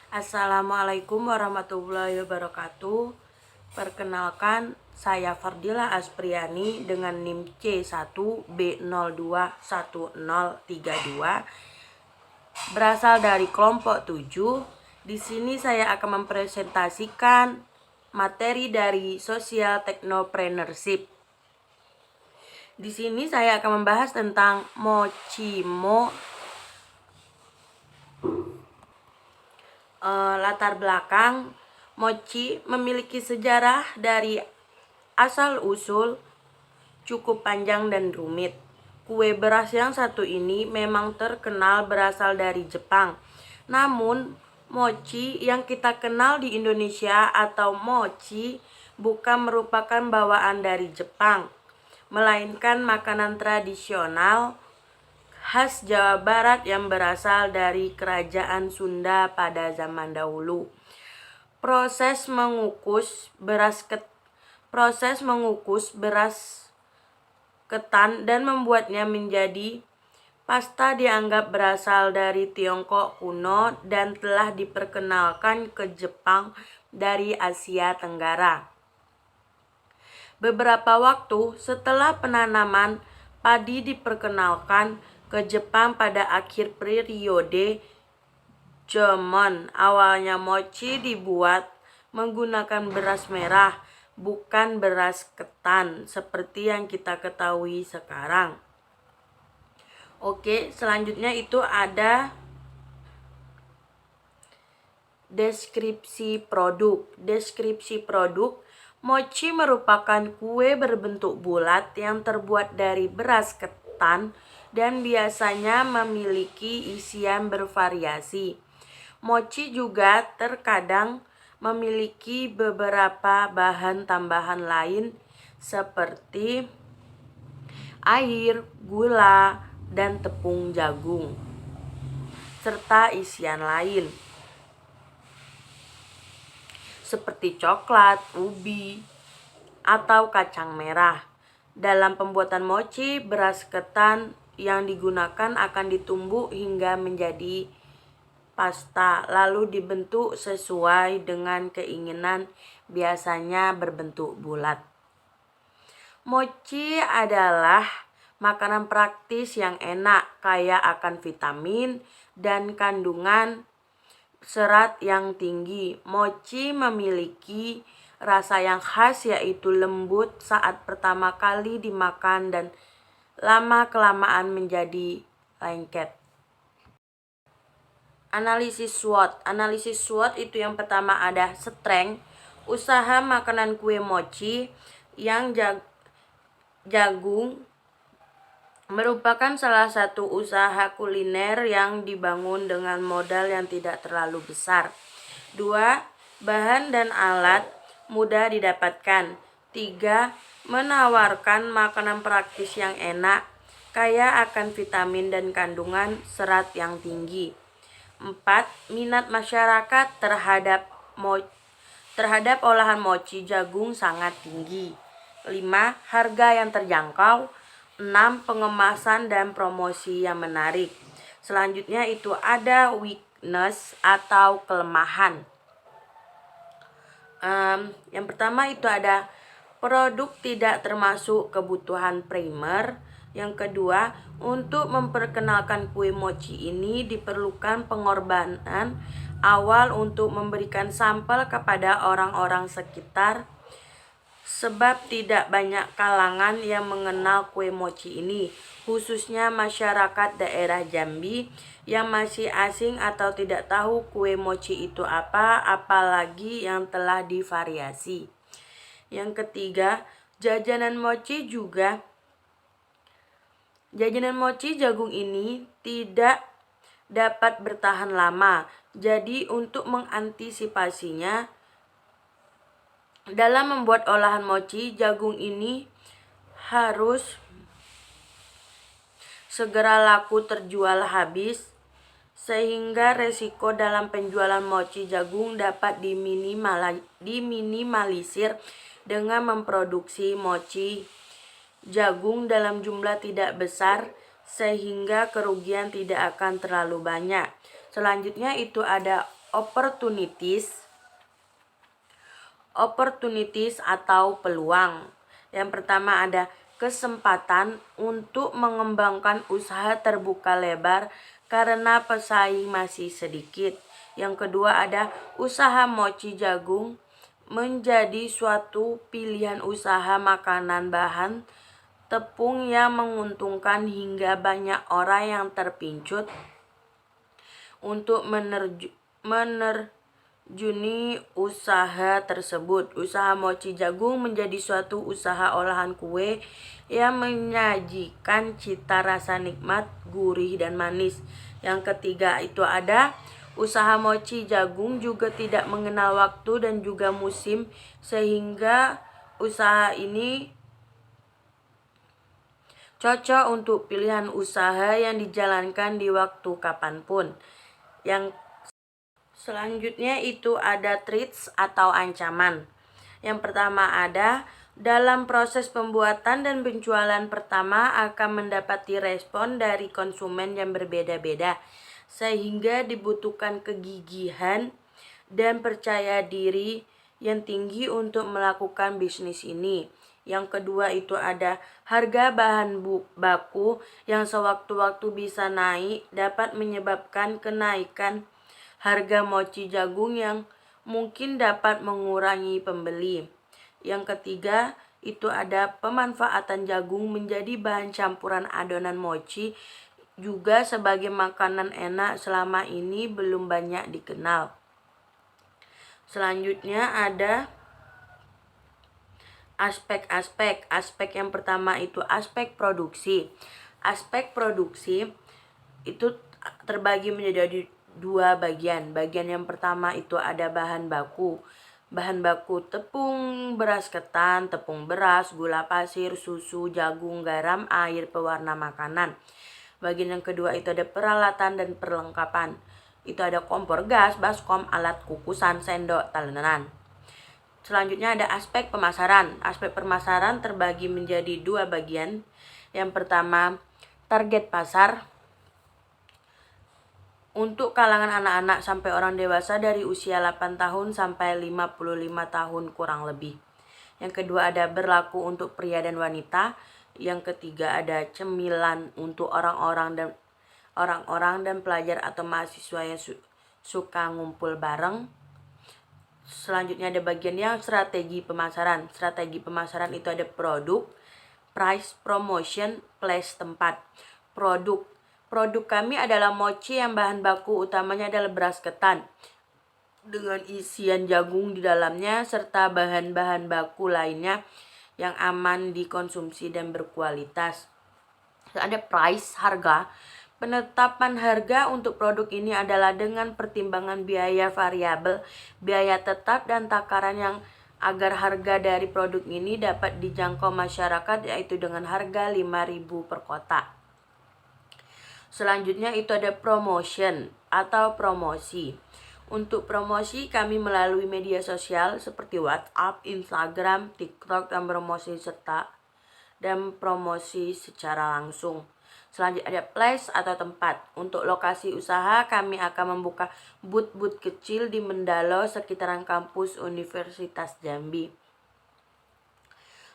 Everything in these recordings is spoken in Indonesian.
Assalamualaikum warahmatullahi wabarakatuh. Perkenalkan, saya Fardila Aspriani dengan NIM C1B021032, berasal dari kelompok 7. Di sini saya akan mempresentasikan materi dari Social Technopreneurship. Di sini saya akan membahas tentang Mochimo. Latar belakang, mochi memiliki sejarah dari asal-usul cukup panjang dan rumit. Kue beras yang satu ini memang terkenal berasal dari Jepang. Namun, mochi yang kita kenal di Indonesia atau mochi bukan merupakan bawaan dari Jepang, melainkan makanan tradisional khas Jawa Barat yang berasal dari Kerajaan Sunda pada zaman dahulu. Proses mengukus beras ketan dan membuatnya menjadi pasta dianggap berasal dari Tiongkok kuno dan telah diperkenalkan ke Jepang dari Asia Tenggara. Beberapa waktu setelah penanaman padi diperkenalkan ke Jepang pada akhir periode Jomon. Awalnya mochi dibuat menggunakan beras merah, bukan beras ketan seperti yang kita ketahui sekarang. Oke, selanjutnya itu ada deskripsi produk. Deskripsi produk, mochi merupakan kue berbentuk bulat yang terbuat dari beras ketan dan biasanya memiliki isian bervariasi. Mochi juga terkadang memiliki beberapa bahan tambahan lain seperti air, gula, dan tepung jagung, serta isian lain seperti coklat, ubi, atau kacang merah. Dalam pembuatan mochi, beras ketan yang digunakan akan ditumbuk hingga menjadi pasta, lalu dibentuk sesuai dengan keinginan, biasanya berbentuk bulat. Mochi adalah makanan praktis yang enak, kaya akan vitamin dan kandungan serat yang tinggi. Mochi memiliki rasa yang khas, yaitu lembut saat pertama kali dimakan dan lama-kelamaan menjadi lengket. Analisis SWOT. Analisis SWOT itu yang pertama ada strength, usaha makanan kue mochi yang jagung merupakan salah satu usaha kuliner yang dibangun dengan modal yang tidak terlalu besar. 2. Bahan dan alat mudah didapatkan. 3. Menawarkan makanan praktis yang enak, kaya akan vitamin dan kandungan serat yang tinggi. 4. Minat masyarakat terhadap olahan mochi jagung sangat tinggi. 5. Harga yang terjangkau. 6. Pengemasan dan promosi yang menarik. Selanjutnya itu ada weakness atau kelemahan. Yang pertama itu ada produk tidak termasuk kebutuhan primer. Yang kedua, untuk memperkenalkan kue mochi ini diperlukan pengorbanan awal untuk memberikan sampel kepada orang-orang sekitar, sebab tidak banyak kalangan yang mengenal kue mochi ini, khususnya masyarakat daerah Jambi yang masih asing atau tidak tahu kue mochi itu apa, apalagi yang telah divariasi. Yang ketiga, jajanan mochi jagung ini tidak dapat bertahan lama. Jadi untuk mengantisipasinya, dalam membuat olahan mochi, jagung ini harus segera laku terjual habis, sehingga resiko dalam penjualan mochi jagung dapat diminimalisir dengan memproduksi mochi jagung dalam jumlah tidak besar, sehingga kerugian tidak akan terlalu banyak. Selanjutnya itu ada opportunities atau peluang. Yang pertama ada kesempatan untuk mengembangkan usaha terbuka lebar karena pesaing masih sedikit. Yang kedua ada usaha mochi jagung menjadi suatu pilihan usaha makanan bahan tepung yang menguntungkan hingga banyak orang yang terpincut untuk menerjuni usaha tersebut. Usaha mochi jagung menjadi suatu usaha olahan kue yang menyajikan cita rasa nikmat, gurih, dan manis. Yang ketiga itu ada usaha mochi jagung juga tidak mengenal waktu dan juga musim, sehingga usaha ini cocok untuk pilihan usaha yang dijalankan di waktu kapanpun. Yang selanjutnya itu ada threats atau ancaman. Yang pertama ada dalam proses pembuatan dan penjualan pertama akan mendapati respon dari konsumen yang berbeda-beda, sehingga dibutuhkan kegigihan dan percaya diri yang tinggi untuk melakukan bisnis ini. Yang kedua itu ada harga bahan baku yang sewaktu-waktu bisa naik dapat menyebabkan kenaikan harga mochi jagung yang mungkin dapat mengurangi pembeli. Yang ketiga itu ada pemanfaatan jagung menjadi bahan campuran adonan mochi juga sebagai makanan enak selama ini belum banyak dikenal. Selanjutnya ada aspek yang pertama itu aspek produksi. Aspek produksi itu terbagi menjadi dua bagian. Bagian yang pertama itu ada bahan baku. Bahan baku tepung, beras ketan, tepung beras, gula pasir, susu, jagung, garam, air pewarna makanan. Bagian yang kedua itu ada peralatan dan perlengkapan. Itu ada kompor gas, baskom, alat kukusan, sendok, talenan. Selanjutnya ada aspek pemasaran. Aspek pemasaran terbagi menjadi dua bagian. Yang pertama, target pasar untuk kalangan anak-anak sampai orang dewasa dari usia 8 tahun sampai 55 tahun kurang lebih. Yang kedua ada berlaku untuk pria dan wanita. Yang ketiga ada cemilan untuk orang-orang dan pelajar atau mahasiswa yang suka ngumpul bareng. Selanjutnya ada bagian yang strategi pemasaran. Strategi pemasaran itu ada produk, price, promotion, place, tempat. Produk kami adalah mochi yang bahan baku utamanya adalah beras ketan dengan isian jagung di dalamnya serta bahan-bahan baku lainnya yang aman dikonsumsi dan berkualitas. Ada price, harga. Penetapan harga untuk produk ini adalah dengan pertimbangan biaya variabel, biaya tetap, dan takaran yang agar harga dari produk ini dapat dijangkau masyarakat, yaitu dengan harga 5.000 per kotak. Selanjutnya itu ada promotion atau promosi. Untuk promosi kami melalui media sosial seperti WhatsApp, Instagram, TikTok, dan promosi secara langsung. Selanjutnya ada place atau tempat. Untuk lokasi usaha kami akan membuka booth-booth kecil di Mendalo sekitaran kampus Universitas Jambi.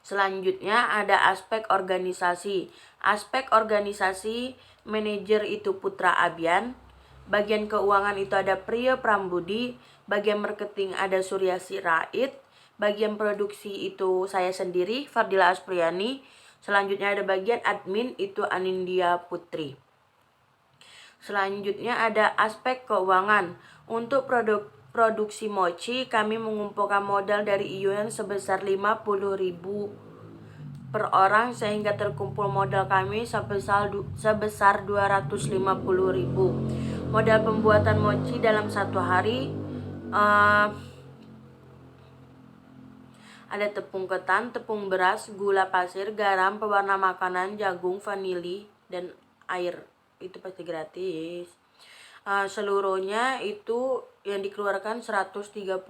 Selanjutnya ada aspek organisasi. Aspek organisasi manajer itu Putra Abian. Bagian keuangan itu ada Priyo Prambudi. Bagian marketing ada Suryasi Rait. Bagian produksi itu saya sendiri, Fardila Aspriyani. Selanjutnya ada bagian admin itu Anindya Putri. Selanjutnya ada aspek keuangan. Untuk produksi mochi kami mengumpulkan modal dari iuran sebesar 50.000 per orang sehingga terkumpul modal kami sebesar 250.000. Modal pembuatan mochi dalam satu hari ada tepung ketan, tepung beras, gula pasir, garam, pewarna makanan, jagung, vanili, dan air. Itu pasti gratis. Seluruhnya itu yang dikeluarkan 136.000.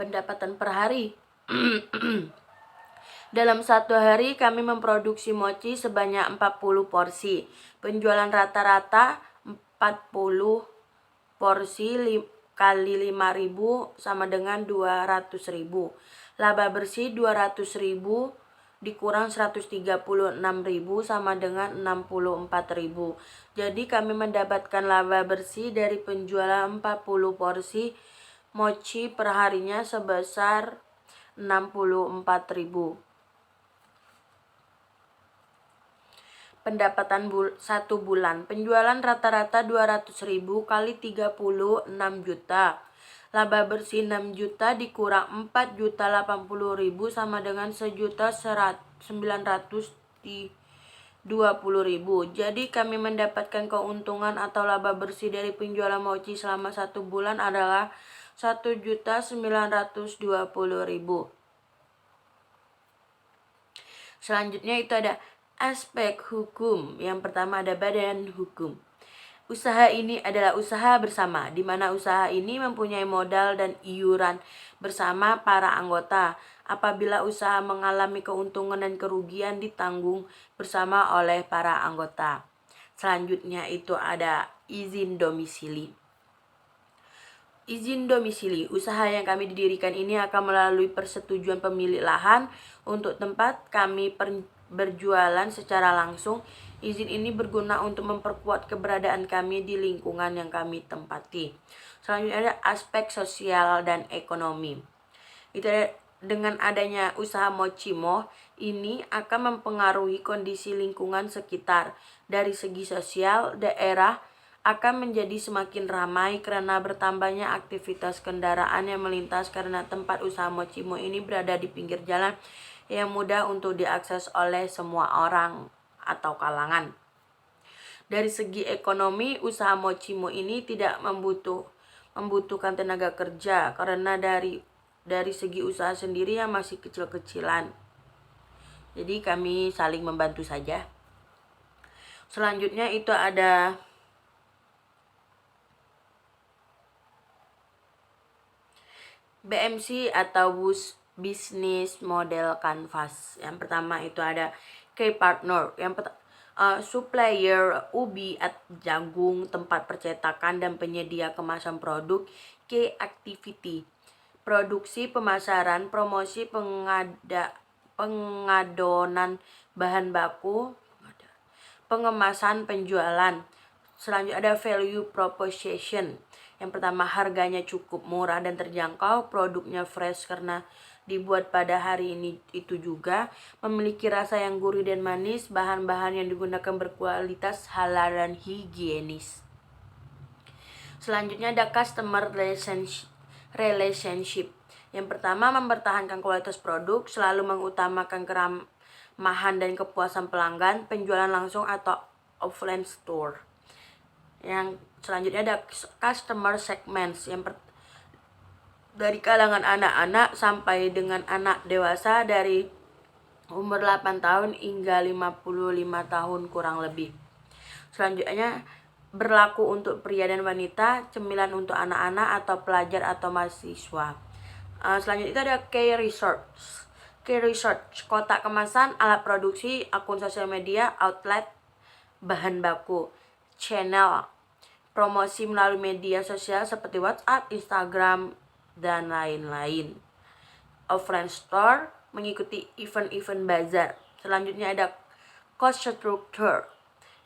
Pendapatan per hari. Dalam satu hari kami memproduksi mochi sebanyak 40 porsi. Penjualan rata-rata 40 porsi kali 5.000 sama dengan 200.000. Laba bersih 200.000 dikurang 136.000 sama dengan 64.000. Jadi kami mendapatkan laba bersih dari penjualan 40 porsi mochi perharinya sebesar 64.000. Pendapatan 1 bulan, penjualan rata-rata 200.000 kali 36 juta. Laba bersih 6 juta dikurang 4.080.000 sama dengan 1.920.000. Jadi kami mendapatkan keuntungan atau laba bersih dari penjualan mochi selama 1 bulan adalah 1.920.000. Selanjutnya itu ada aspek hukum. Yang pertama ada badan hukum. Usaha ini adalah usaha bersama, di mana usaha ini mempunyai modal dan iuran bersama para anggota. Apabila usaha mengalami keuntungan dan kerugian ditanggung bersama oleh para anggota. Selanjutnya itu ada izin domisili. Izin domisili, usaha yang kami didirikan ini akan melalui persetujuan pemilik lahan untuk tempat kami berjualan secara langsung. Izin ini berguna untuk memperkuat keberadaan kami di lingkungan yang kami tempati. Selanjutnya ada aspek sosial dan ekonomi. Itu dengan adanya usaha Mochimo ini akan mempengaruhi kondisi lingkungan sekitar. Dari segi sosial, daerah akan menjadi semakin ramai karena bertambahnya aktivitas kendaraan yang melintas karena tempat usaha Mochimo ini berada di pinggir jalan yang mudah untuk diakses oleh semua orang atau kalangan. Dari segi ekonomi, usaha Mochimo ini tidak membutuhkan tenaga kerja karena dari segi usaha sendiri yang masih kecil-kecilan. Jadi kami saling membantu saja. Selanjutnya itu ada BMC atau Business Model Canvas. Yang pertama itu ada key partner. Supplier ubi atau jagung, tempat percetakan dan penyedia kemasan produk. Key activity, produksi, pemasaran, promosi, pengadonan bahan baku, pengemasan, penjualan. Selanjutnya ada value proposition. Yang pertama, harganya cukup murah dan terjangkau, produknya fresh karena dibuat pada hari ini itu juga, memiliki rasa yang gurih dan manis, bahan-bahan yang digunakan berkualitas, halal dan higienis. Selanjutnya ada customer relationship. Yang pertama, mempertahankan kualitas produk, selalu mengutamakan keramahan dan kepuasan pelanggan, penjualan langsung atau offline store. Yang selanjutnya ada customer segments, yang dari kalangan anak-anak sampai dengan anak dewasa dari umur 8 tahun hingga 55 tahun kurang lebih. Selanjutnya berlaku untuk pria dan wanita, cemilan untuk anak-anak atau pelajar atau mahasiswa. Selanjutnya itu ada key research, kotak kemasan, alat produksi, akun sosial media, outlet, bahan baku, channel, promosi melalui media sosial seperti WhatsApp, Instagram, dan lain-lain. Offline store, mengikuti event-event bazar. Selanjutnya ada cost structure.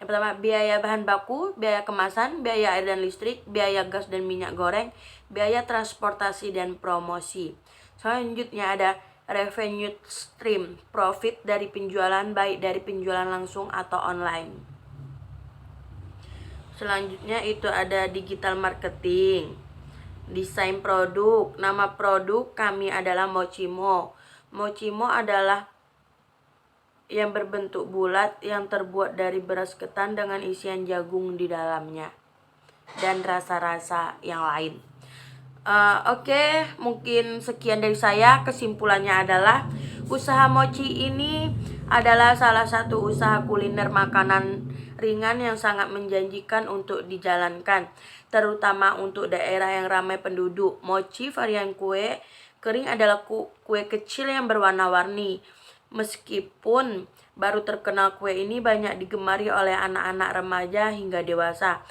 Yang pertama, biaya bahan baku, biaya kemasan, biaya air dan listrik, biaya gas dan minyak goreng, biaya transportasi dan promosi. Selanjutnya ada revenue stream, profit dari penjualan baik dari penjualan langsung atau online. Selanjutnya itu ada digital marketing, desain produk. Nama produk kami adalah Mochimo. Mochimo adalah yang berbentuk bulat yang terbuat dari beras ketan dengan isian jagung di dalamnya dan rasa-rasa yang lain. Oke, mungkin sekian dari saya. Kesimpulannya adalah usaha mochi ini adalah salah satu usaha kuliner makanan ringan yang sangat menjanjikan untuk dijalankan, terutama untuk daerah yang ramai penduduk. Mochi varian kue kering adalah kue kecil yang berwarna-warni. Meskipun baru terkenal, kue ini banyak digemari oleh anak-anak, remaja hingga dewasa.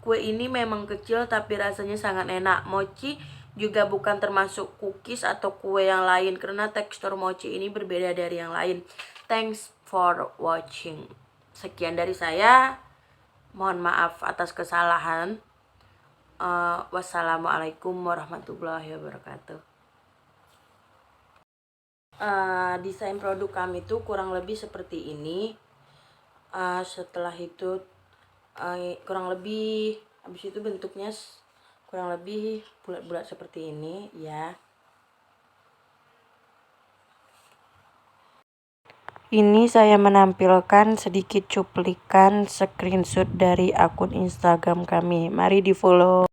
Kue ini memang kecil tapi rasanya sangat enak. Mochi juga bukan termasuk cookies atau kue yang lain karena tekstur mochi ini berbeda dari yang lain. Thanks for watching. Sekian dari saya. Mohon maaf atas kesalahan. Wassalamualaikum warahmatullahi wabarakatuh. Desain produk kami itu kurang lebih seperti ini. Setelah itu kurang lebih habis itu bentuknya kurang lebih bulat-bulat seperti ini ya. Ini saya menampilkan sedikit cuplikan screenshot dari akun Instagram kami. Mari di follow.